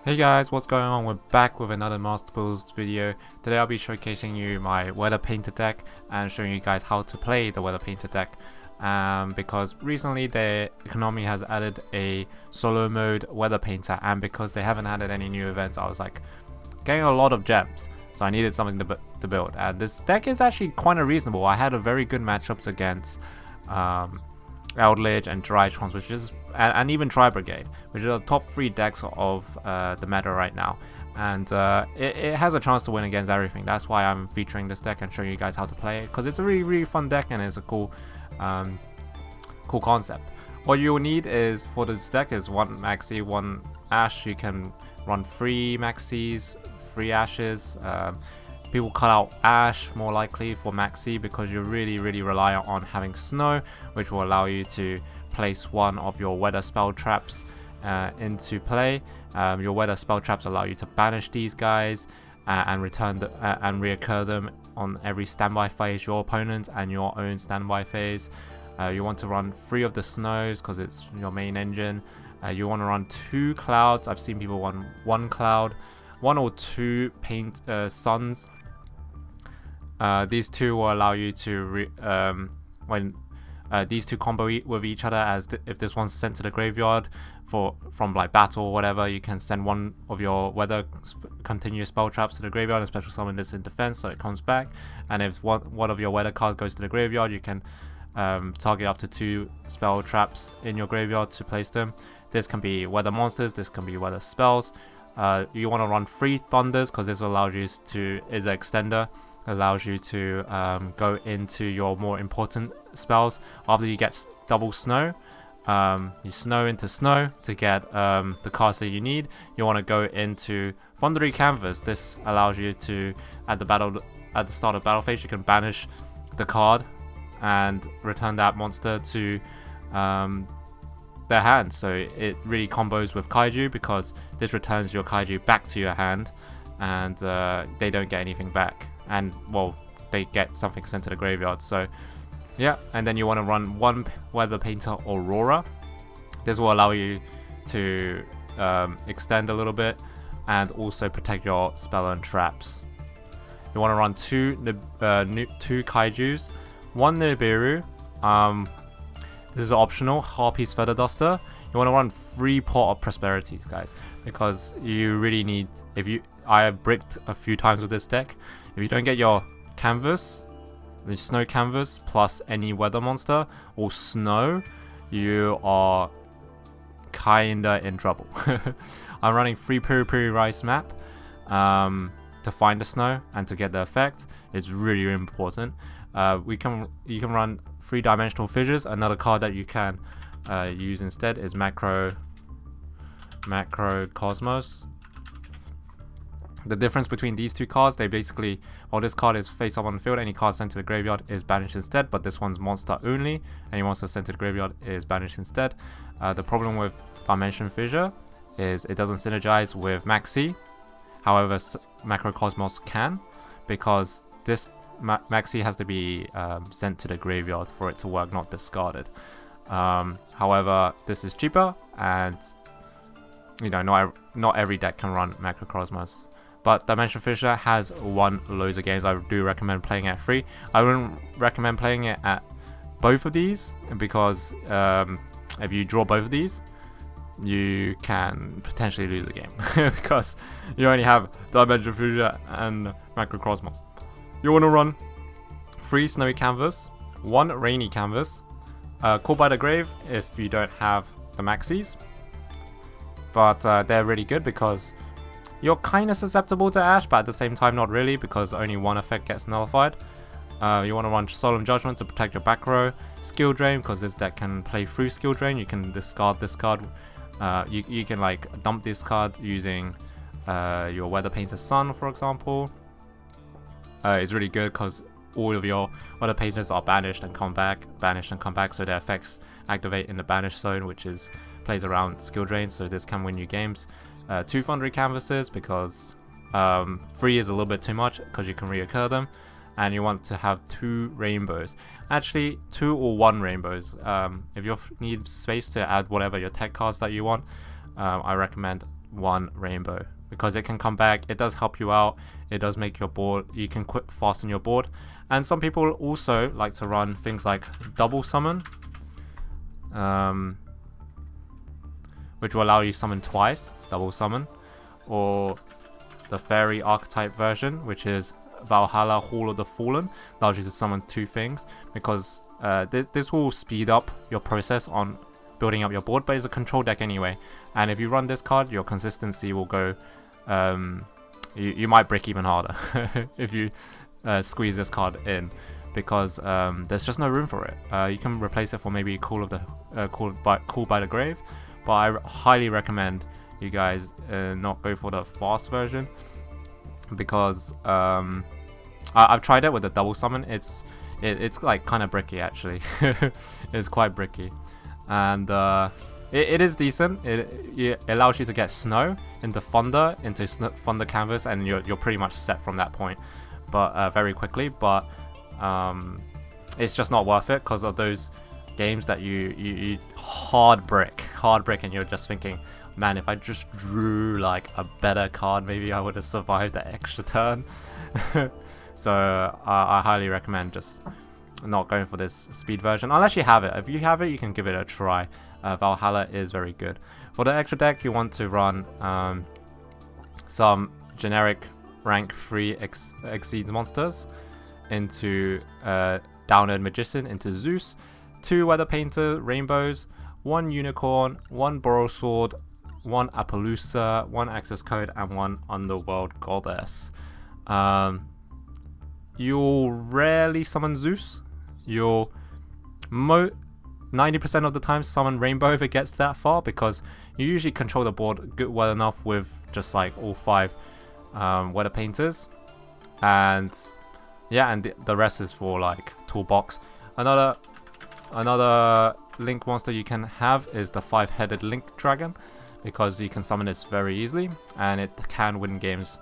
Hey guys, what's going on? We're back with another Masterballs video. Today I'll be showcasing you my weather painter deck and showing you guys how to play the weather painter deck. Because recently Konami has added a solo mode weather painter, and because they haven't added any new events, I was like getting a lot of gems, so I needed something to build. And this deck is actually quite reasonable. I had a very good matchups against Eldritch and Drytrons, which is and even Tri Brigade, which are the top 3 decks of the meta right now, and it has a chance to win against everything. That's why I'm featuring this deck and showing you guys how to play it, because it's a really fun deck and it's a cool concept. What you will need is for this deck is 1 Maxi, 1 Ash. You can run 3 Maxis, 3 Ashes. People cut out Ash more likely for Maxi because you're really reliant on having Snow, which will allow you to place one of your weather spell traps into play. Your weather spell traps allow you to banish these guys and return and reoccur them on every standby phase, your opponent and your own standby phase. You want to run 3 of the Snows because it's your main engine. You want to run 2 Clouds. I've seen people run 1 Cloud, 1 or 2 Paint Suns. These two will allow you to when these two combo with each other, as if this one's sent to the graveyard from like battle or whatever, you can send one of your weather continuous spell traps to the graveyard and special summon this in defense so it comes back. And if one of your weather cards goes to the graveyard, you can target up to 2 spell traps in your graveyard to place them. This can be weather monsters, this can be weather spells. You want to run 3 thunders because this allows you to is an extender. Allows you to go into your more important spells after you get double Snow. You Snow into Snow to get the cards that you need. You want to go into Thundery Canvas. This allows you to at the start of battle phase, you can banish the card and return that monster to their hand. So it really combos with Kaiju because this returns your Kaiju back to your hand, and they don't get anything back. And well, they get something sent to the graveyard. So yeah, and then you want to run 1 Weather Painter Aurora. This will allow you to extend a little bit and also protect your spell and traps. You want to run 2 Kaijus, 1 Nibiru. This is optional. Harpy's Feather Duster. You want to run 3 Pot of Prosperities, guys, because you really need. I have bricked a few times with this deck. If you don't get your canvas, the Snow canvas plus any weather monster or Snow, you are kinda in trouble. I'm running 3 Piri Rice map to find the Snow and to get the effect. It's really important. You can run 3-dimensional fissures. Another card that you can use instead is Macro Cosmos. The difference between these 2 cards, they basically, well, this card is face up on the field, any card sent to the graveyard is banished instead, but this one's monster only, any monster sent to the graveyard is banished instead. The problem with Dimension Fissure is it doesn't synergize with Maxi. However, Macrocosmos can, because this Maxi has to be sent to the graveyard for it to work, not discarded. However, this is cheaper, and you know, not every deck can run Macrocosmos. But Dimension Fissure has won loads of games. I do recommend playing it at 3. I wouldn't recommend playing it at both of these, because if you draw both of these, you can potentially lose the game because you only have Dimension Fissure and Macrocosmos. You want to run 3 Snowy Canvas, 1 Rainy Canvas, Call by the Grave if you don't have the Maxis. But they're really good because you're kind of susceptible to Ash, but at the same time not really, because only 1 effect gets nullified. You want to run Solemn Judgment to protect your back row. Skill Drain, because this deck can play through Skill Drain. You can discard this card. You can like dump this card using your Weather Painter Sun, for example. It's really good because all of your Weather Painters are banished and come back, so their effects activate in the banished zone, which plays around skill drain, so this can win you games. 2 Thundery Canvases because 3 is a little bit too much because you can reoccur them, and you want to have 2 rainbows. Actually, 2 or 1 rainbows. If you need space to add whatever your tech cards that you want, I recommend one rainbow, because it can come back. It does help you out. It does make your board, you can quick fasten your board. And some people also like to run things like double summon, which will allow you to summon twice, double summon, or the fairy archetype version, which is Valhalla Hall of the Fallen, allows you to summon 2 things, because this will speed up your process on building up your board, but it's a control deck anyway, and if you run this card, your consistency will go, you might break even harder if you squeeze this card in, because there's just no room for it. You can replace it for maybe Call by the Grave, but I highly recommend you guys not go for the fast version, because I've tried it with the double summon. It's like kind of bricky actually. It's quite bricky, and it is decent. It allows you to get snow into thunder, thunder canvas, and you're pretty much set from that point, but very quickly. But it's just not worth it because of those games that you hard brick, and you're just thinking, man, if I just drew like a better card, maybe I would have survived that extra turn. So I highly recommend just not going for this speed version unless you have it. If you have it, you can give it a try. Valhalla is very good. For the extra deck, you want to run some generic rank 3 exceeds monsters into Downed Magician, into Zeus, 2 Weather Painter Rainbows, 1 Unicorn, 1 Borrow Sword, 1 Appaloosa, 1 Access Code, and 1 Underworld Goddess. You'll rarely summon Zeus. You'll 90% of the time summon Rainbow if it gets that far, because you usually control the board well enough with just like all 5 Weather Painters, and yeah, and the rest is for like toolbox. Another Link monster you can have is the 5-headed Link Dragon, because you can summon this very easily and it can win games.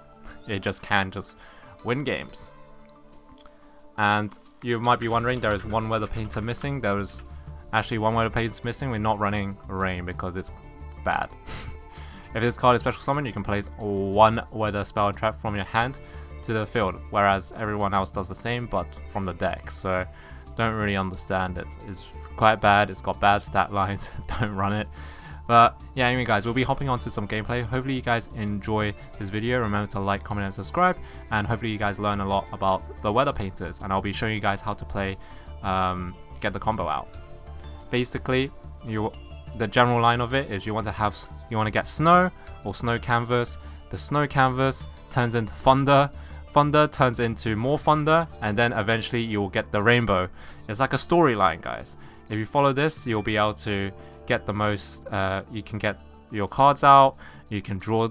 It just win games. And you might be wondering, there is 1 Weather Painter missing. There is actually 1 Weather Painter missing. We're not running Rain because it's bad. If this card is special summon, you can place 1 Weather spell and trap from your hand to the field, whereas everyone else does the same but from the deck. So don't really understand it. It's quite bad. It's got bad stat lines. Don't run it. But yeah, anyway guys, we'll be hopping on to some gameplay. Hopefully you guys enjoy this video. Remember to like, comment, and subscribe, and hopefully you guys learn a lot about the Weather Painters, and I'll be showing you guys how to play, get the combo out. Basically, the general line of it is you want to get snow or snow canvas. The snow canvas turns into thunder. Thunder turns into more thunder, and then eventually you will get the rainbow. It's like a storyline, guys. If you follow this, you'll be able to get the most. You can get your cards out. You can draw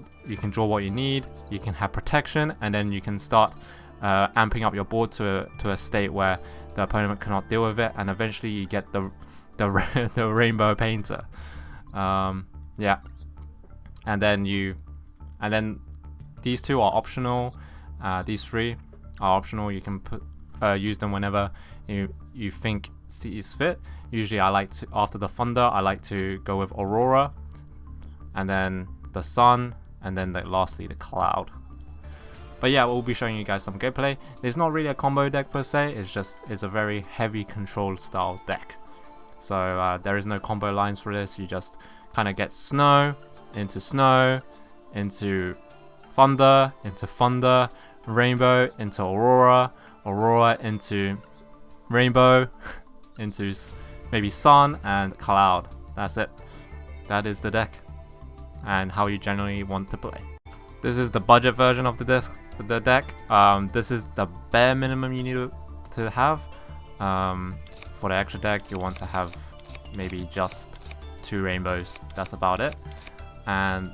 what you need. You can have protection, and then you can start amping up your board to a state where the opponent cannot deal with it, and eventually you get the rainbow painter. Yeah, and then these 2 are optional. These 3 are optional. You can use them whenever you think sees fit. Usually I like to, after the thunder, I like to go with Aurora, and then the sun, and then lastly the cloud. But yeah, we'll be showing you guys some gameplay. It's not really a combo deck per se, it's a very heavy control style deck. So there is no combo lines for this. You just kind of get snow, into thunder, rainbow into aurora into rainbow, into maybe sun and cloud. That's it. That is the deck and how you generally want to play. This is the budget version of the deck. This is the bare minimum you need to have. For the extra deck, you want to have maybe just 2 rainbows. That's about it. And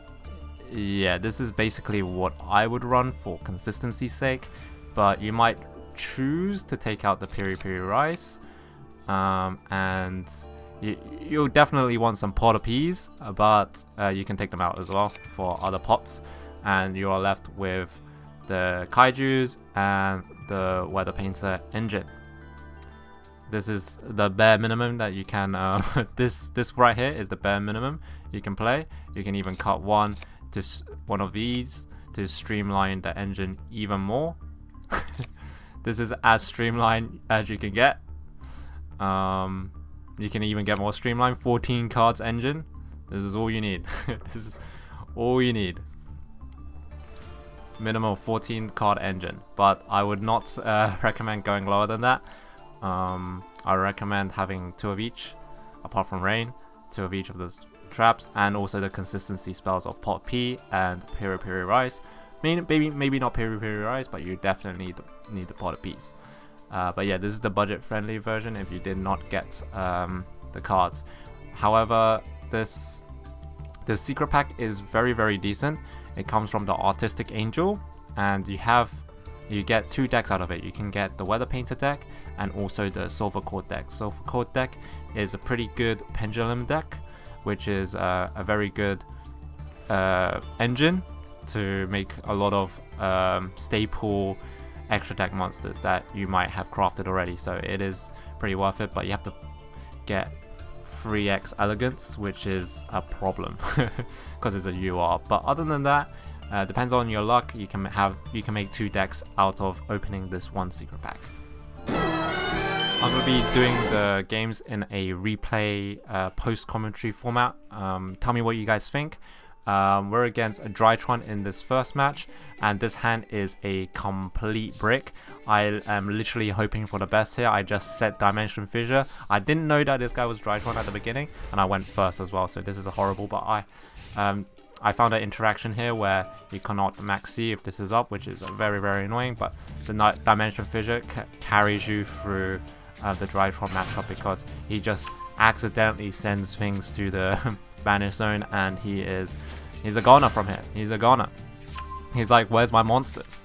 yeah, this is basically what I would run for consistency's sake, but you might choose to take out the Piri Piri Rice, and you'll definitely want some pot of peas, but you can take them out as well for other pots, and you are left with the Kaijus and the Weather Painter engine. This is the bare minimum that you can, this right here is the bare minimum you can play. You can even cut 1 one of these to streamline the engine even more. This is as streamlined as you can get. You can even get more streamlined. 14 cards engine. This is all you need. This is all you need. Minimum 14 card engine, but I would not recommend going lower than that. I recommend having 2 of each, apart from rain, 2 of each of those traps, and also the consistency spells of Pot P and Piri Piri Rice. Maybe not Piri Piri Rice, but you definitely need the Pot of Peas. But yeah, this is the budget-friendly version if you did not get the cards. However, this secret pack is very decent. It comes from the Artistic Angel, and you get 2 decks out of it. You can get the Weather Painter deck and also the Sulfur Cord deck. Sulfur Cord deck is a pretty good pendulum deck, which is a very good engine to make a lot of staple extra deck monsters that you might have crafted already. So it is pretty worth it, but you have to get 3x Elegance, which is a problem because it's a UR. But other than that, depends on your luck. You can make 2 decks out of opening this 1 secret pack. I'm going to be doing the games in a replay post-commentary format. Tell me what you guys think. We're against a Drytron in this first match, and this hand is a complete brick. I am literally hoping for the best here. I just set Dimension Fissure. I didn't know that this guy was Drytron at the beginning, and I went first as well, so this is a horrible, but I found an interaction here where you cannot max C if this is up, which is very annoying, but the Dimension Fissure carries you through the Drytron matchup because he just accidentally sends things to the Banish Zone, and he's a goner from here. He's a goner. He's like, where's my monsters?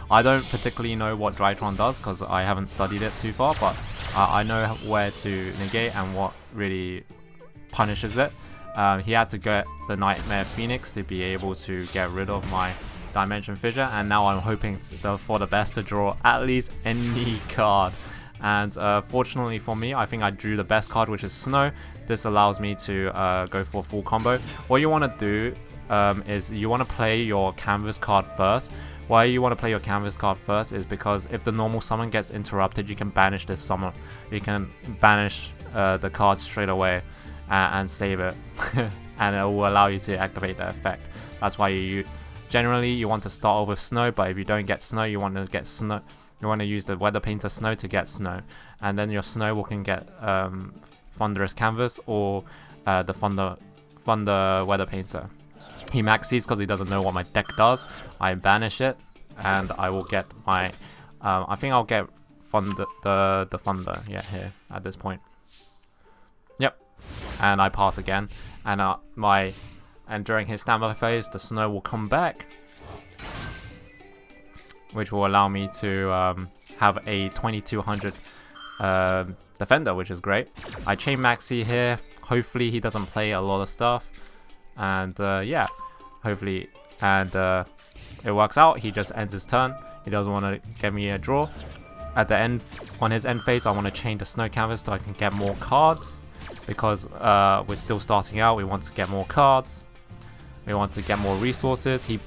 I don't particularly know what Drytron does because I haven't studied it too far, but I know where to negate and what really punishes it. He had to get the Nightmare Phoenix to be able to get rid of my Dimension Fissure, and now I'm hoping for the best to draw at least any card. And fortunately for me, I think I drew the best card, which is Snow. This allows me to go for a full combo. What you want to do is you want to play your canvas card first. Why you want to play your canvas card first is because if the normal summon gets interrupted, you can banish this summon. You can banish the card straight away and save it. And it will allow you to activate the effect. That's why generally you want to start off with Snow, but if you don't get Snow, you want to get Snow. You want to use the Weather Painter Snow to get Snow, and then your Snow can get Thunderous Canvas or the Thunder Weather Painter. He maxes because he doesn't know what my deck does. I banish it, and I will get my. I think I'll get the Thunder. Yeah, here at this point. Yep, and I pass again, and during his standby phase, the Snow will come back, which will allow me to have a 2200 defender, which is great. I chain Maxi here. Hopefully he doesn't play a lot of stuff, and yeah, hopefully, and it works out. He just ends his turn. He doesn't want to get me a draw. At the end, on his end phase, I want to chain the Snow Canvas so I can get more cards, because we're still starting out. We want to get more cards. We want to get more resources. He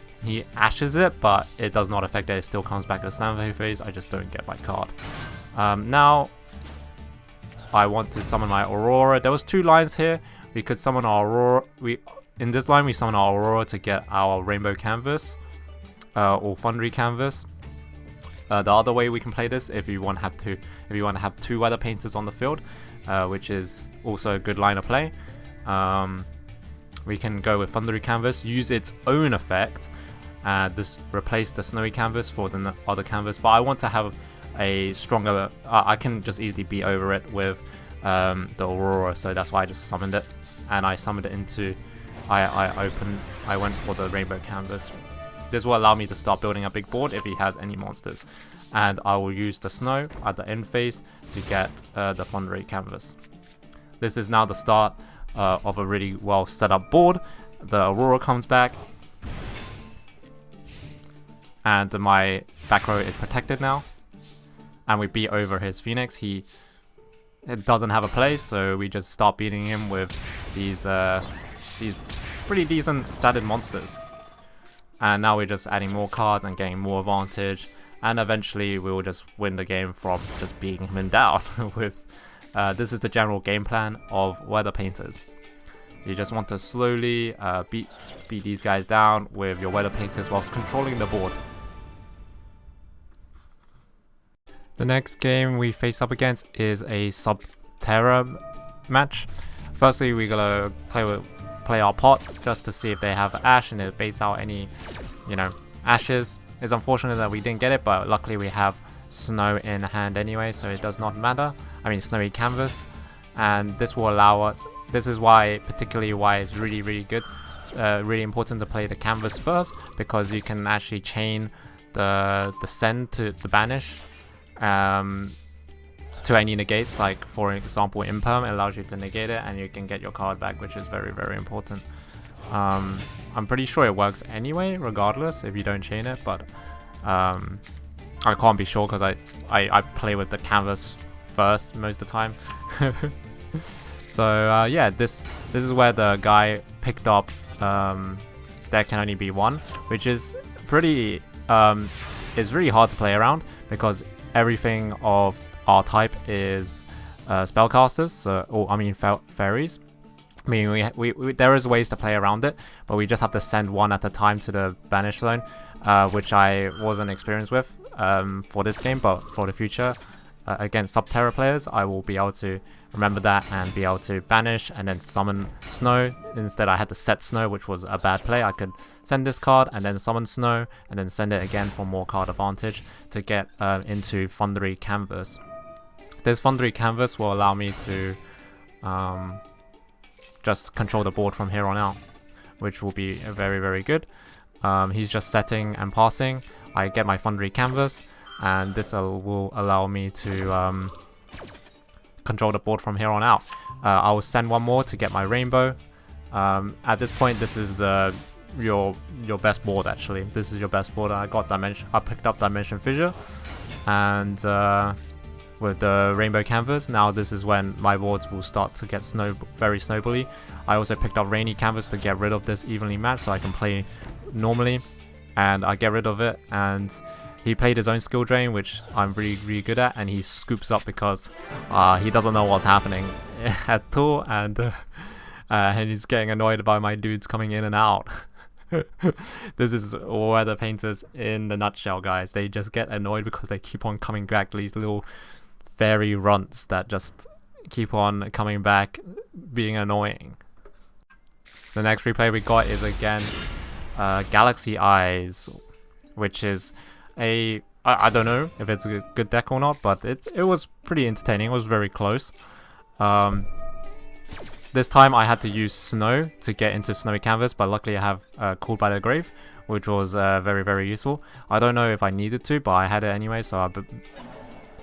ashes it, but it does not affect it. It still comes back to the standby phase. I just don't get my card. Now, I want to summon my Aurora. There was 2 lines here. We could summon our Aurora. In this line, we summon our Aurora to get our Rainbow Canvas or Thundery Canvas. The other way we can play this, if you want to have 2 Weather Painters on the field, which is also a good line of play. We can go with Thundery Canvas, use its own effect, just replace the Snowy Canvas for the other canvas. But I want to have a stronger. I can just easily beat over it with the Aurora, so that's why I just summoned it, and I summoned it into. I went for the Rainbow Canvas. This will allow me to start building a big board if he has any monsters, and I will use the Snow at the end phase to get the Thundery Canvas. This is now the start of a really well set up board. The Aurora comes back, and my back row is protected now, and we beat over his Phoenix. It doesn't have a place, so we just start beating him with these pretty decent statted monsters. And now we're just adding more cards and getting more advantage. And eventually we will just win the game from just beating him down with... this is the general game plan of weather painters. You just want to slowly beat these guys down with your weather painters whilst controlling the board. The next game we face up against is a Terra Match. Firstly, we're gonna play our pot just to see if they have ash and it baits out any, ashes. It's unfortunate that we didn't get it, but luckily we have snow in hand anyway, so it does not matter. I mean, snowy canvas, and this will allow us. This is particularly why it's really good, really important to play the canvas first, because you can actually chain the send to the banish to any negates. Like for example, imperm, it allows you to negate it, and you can get your card back, which is very important. I'm pretty sure it works anyway, regardless if you don't chain it, but I can't be sure because I play with the canvas first most of the time. So yeah, this is where the guy picked up there can only be one, which is pretty is really hard to play around because everything of our type is spellcasters, fairies. I mean, there is ways to play around it, but we just have to send one at a time to the banish zone, which I wasn't experienced with for this game, but for the future against Sub-Terra players, I will be able to remember that and be able to banish and then summon snow. Instead, I had to set snow, which was a bad play. I could send this card and then summon snow and then send it again for more card advantage to get into Thundery Canvas. This Thundery Canvas will allow me to just control the board from here on out, which will be very good. He's just setting and passing. I get my Thundery Canvas, and this will allow me to control the board from here on out. I will send one more to get my rainbow. At this point, this is your best board. Actually, this is your best board. I picked up Dimension Fissure, and with the rainbow canvas, now this is when my boards will start to get very snowbally. I also picked up rainy canvas to get rid of this evenly matched, so I can play normally, and I get rid of it. And he played his own skill drain, which I'm really good at, and he scoops up because he doesn't know what's happening at all, and he's getting annoyed by my dudes coming in and out. This is weather painters in the nutshell, guys. They just get annoyed because they keep on coming back, these little fairy runts that just keep on coming back, being annoying. The next replay we got is against Galaxy Eyes, which is I don't know if it's a good deck or not, but it was pretty entertaining. It was very close. This time I had to use snow to get into snowy canvas, but luckily I have Called by the Grave, which was very useful. I don't know if I needed to, but I had it anyway, so I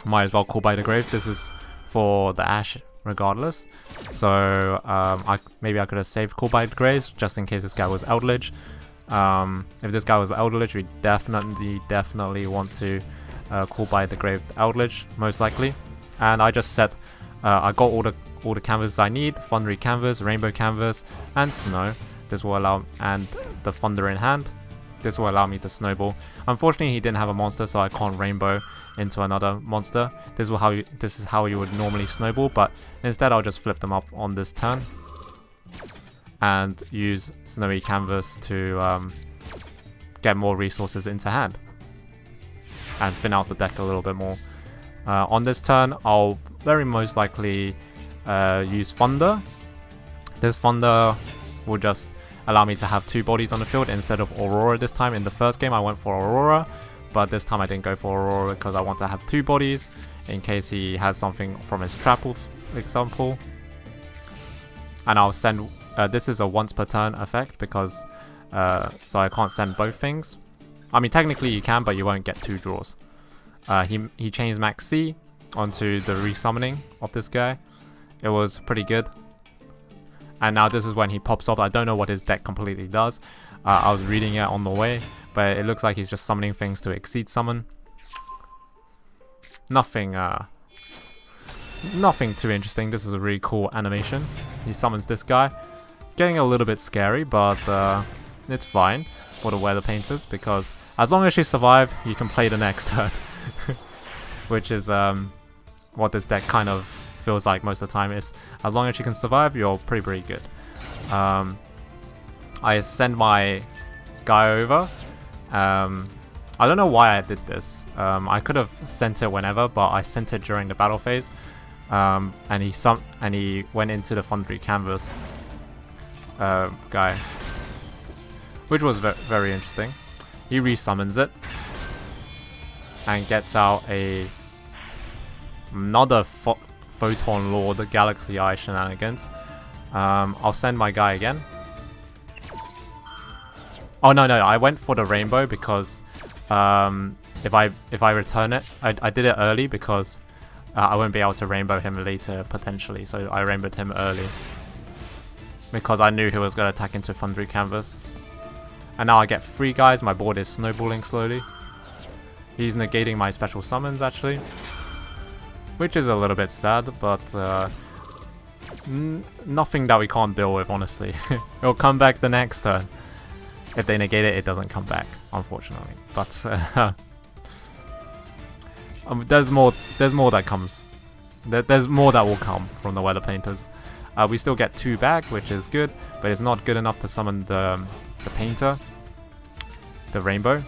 might as well Call by the Grave. This is for the ash regardless, so maybe I could have saved Call by the Graves just in case this guy was Eldritch. If this guy was Eldritch, we definitely want to Call by the Grave Eldritch, most likely. And I just set I got all the canvases I need: Thundery Canvas, Rainbow Canvas, and Snow. This will allow, and the Thunder in hand. This will allow me to snowball. Unfortunately, he didn't have a monster, so I can't rainbow into another monster. This is how you would normally snowball, but instead I'll just flip them up on this turn and use Snowy Canvas to get more resources into hand and thin out the deck a little bit more. On this turn, I'll very most likely use Thunder. This Thunder will just allow me to have two bodies on the field instead of Aurora this time. In the first game I went for Aurora, but this time I didn't go for Aurora because I want to have two bodies in case he has something from his trap, for example. And I'll send this is a once per turn effect because so I can't send both things. I mean, technically you can, but you won't get two draws. He chains Max C onto the resummoning of this guy. It was pretty good. And now this is when he pops off. I don't know what his deck completely does. I was reading it on the way, but it looks like he's just summoning things to exceed summon. Nothing too interesting. This is a really cool animation. He summons this guy, getting a little bit scary, but it's fine for the weather painters because as long as you survive, you can play the next turn, which is what this deck kind of feels like most of the time. Is as long as you can survive, you're pretty good. I send my guy over. I don't know why I did this. I could have sent it whenever, but I sent it during the battle phase. And he went into the Foundry Canvas guy, which was very interesting. He resummons it and gets out another Photon Lord, the Galaxy Eye shenanigans. I'll send my guy again. Oh no, I went for the rainbow because if I return it, I did it early because I won't be able to rainbow him later potentially, so I rainbowed him early because I knew he was going to attack into Foundry Canvas. And now I get 3 guys, my board is snowballing slowly. He's negating my special summons actually, which is a little bit sad, but nothing that we can't deal with, honestly. It'll come back the next turn. If they negate it, it doesn't come back, unfortunately. But there's more that comes. There's more that will come from the weather painters. We still get 2 back, which is good, but it's not good enough to summon the painter, the rainbow.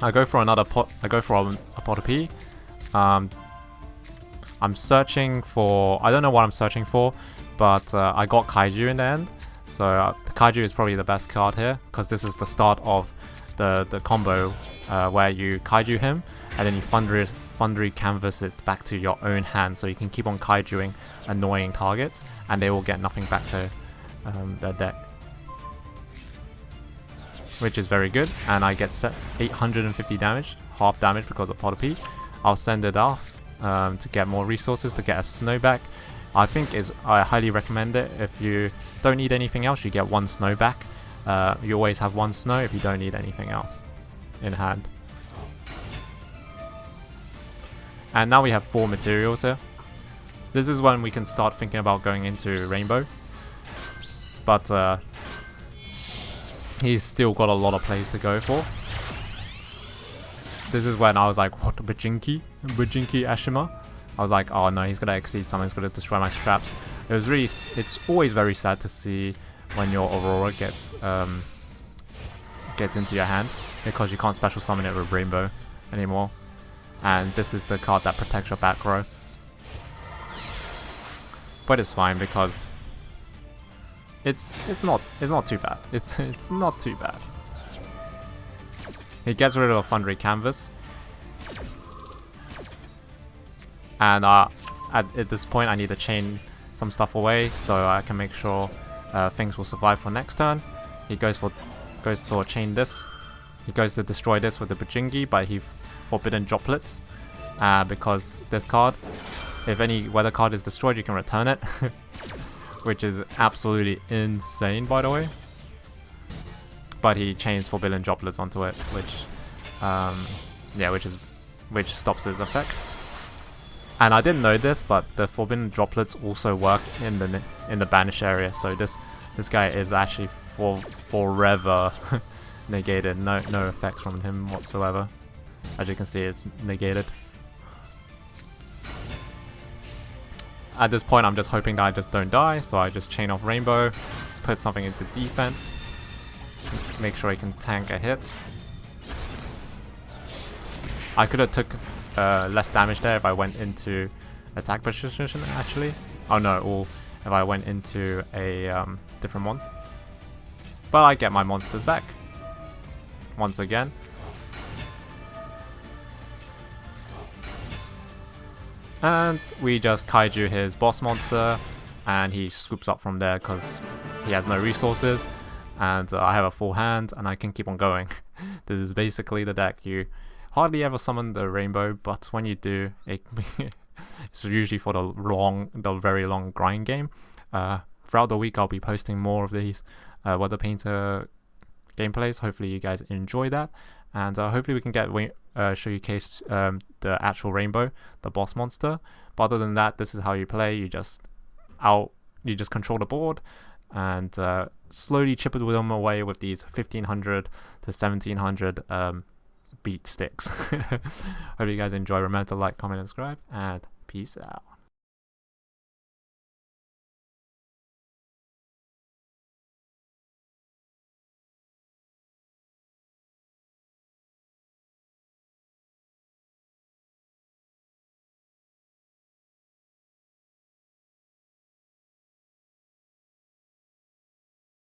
I go for another pot. I go for a pot of P. I'm searching for. I don't know what I'm searching for, but I got Kaiju in the end. So the Kaiju is probably the best card here because this is the start of the combo where you Kaiju him and then you Foundry Canvas it back to your own hand, so you can keep on Kaijuing annoying targets and they will get nothing back to their deck, which is very good. And I get set 850 damage, half damage because of Pot of P. I'll send it off to get more resources to get a snow back. I highly recommend it. If you don't need anything else, you get 1 snow back. You always have 1 snow if you don't need anything else in hand. And now we have 4 materials here. This is when we can start thinking about going into Rainbow. But he's still got a lot of plays to go for. This is when I was like, what, Bajinki Ashima? I was like, oh no, he's gonna exceed something, he's gonna destroy my straps. It's always very sad to see when your Aurora gets into your hand because you can't special summon it with Rainbow anymore. And this is the card that protects your back row. But it's fine because it's not too bad. It's not too bad. He gets rid of a Foundry Canvas. And at this point I need to chain some stuff away so I can make sure things will survive for next turn. He goes to chain this. He goes to destroy this with the Bajingi, but he Forbidden Droplets. Because this card, if any weather card is destroyed, you can return it. Which is absolutely insane, by the way. But he chains Forbidden Droplets onto it, which stops his effect. And I didn't know this, but the Forbidden Droplets also work in the banish area. So this guy is actually forever negated. No effects from him whatsoever. As you can see, it's negated. At this point, I'm just hoping that I just don't die, so I just chain off Rainbow, put something into defense, make sure he can tank a hit. I could have took less damage there if I went into attack position actually. Oh no, or if I went into a different one. But I get my monsters back once again. And we just Kaiju his boss monster and he scoops up from there because he has no resources. And I have a full hand and I can keep on going. This is basically the deck. You hardly ever summon the Rainbow, but when you do, it's usually for the very long grind game. Throughout the week I'll be posting more of these Weather Painter gameplays. Hopefully you guys enjoy that. And hopefully we can showcase the actual Rainbow, the boss monster. But other than that, this is how you play. You just control the board, and slowly chip them away with these 1500 to 1700 beat sticks. Hope you guys enjoy. Remember to like, comment, and subscribe, and peace out.